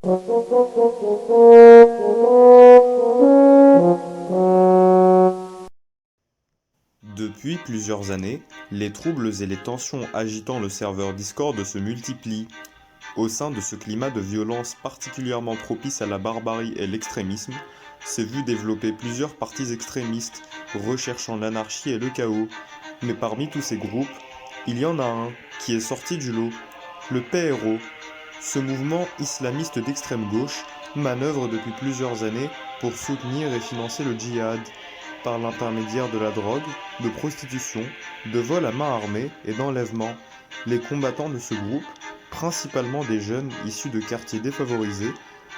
Depuis plusieurs années, les troubles et les tensions agitant le serveur Discord se multiplient. Au sein de ce climat de violence particulièrement propice à la barbarie et l'extrémisme, s'est vu développer plusieurs partis extrémistes recherchant l'anarchie et le chaos. Mais parmi tous ces groupes, il y en a un qui est sorti du lot, le PRO. Ce mouvement islamiste d'extrême gauche manœuvre depuis plusieurs années pour soutenir et financer le djihad par l'intermédiaire de la drogue, de prostitution, de vol à main armée et d'enlèvement. Les combattants de ce groupe, principalement des jeunes issus de quartiers défavorisés,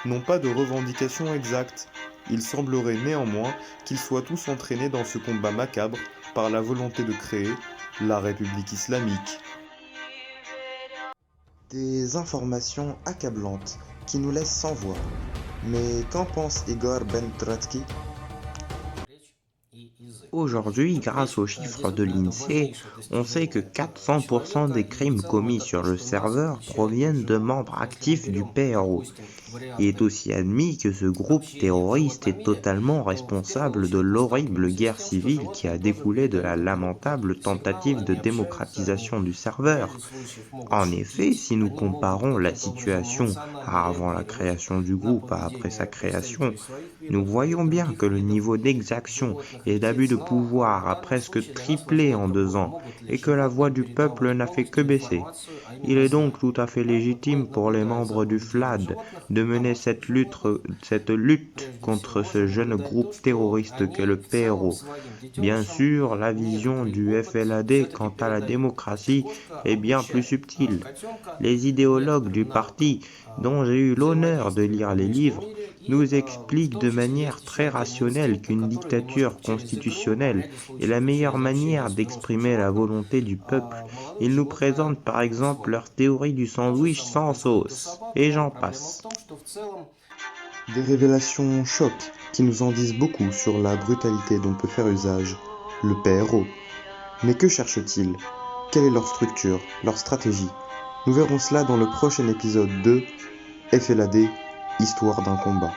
n'ont pas de revendications exactes. Il semblerait néanmoins qu'ils soient tous entraînés dans ce combat macabre par la volonté de créer la République islamique. Des informations accablantes qui nous laissent sans voix. Mais qu'en pense Igor Ben-Trotsky? Aujourd'hui, grâce aux chiffres de l'INSEE, on sait que 400% des crimes commis sur le serveur proviennent de membres actifs du PRO. Il est aussi admis que ce groupe terroriste est totalement responsable de l'horrible guerre civile qui a découlé de la lamentable tentative de démocratisation du serveur. En effet, si nous comparons la situation avant la création du groupe à après sa création, nous voyons bien que le niveau d'exaction et d'abus de pouvoir a presque triplé en 2 ans et que la voix du peuple n'a fait que baisser. Il est donc tout à fait légitime pour les membres du FLAD de mener cette lutte contre ce jeune groupe terroriste qu'est le PRO. Bien sûr, la vision du FLAD quant à la démocratie est bien plus subtile. Les idéologues du parti, dont j'ai eu l'honneur de lire les livres, nous expliquent de manière très rationnelle qu'une dictature constitutionnelle est la meilleure manière d'exprimer la volonté du peuple. Ils nous présentent par exemple leur théorie du sandwich sans sauce, et j'en passe. Des révélations choc qui nous en disent beaucoup sur la brutalité dont peut faire usage le PRO. Mais que cherchent-ils? Quelle est leur structure, leur stratégie? Nous verrons cela dans le prochain épisode de FLAD, Histoire d'un combat.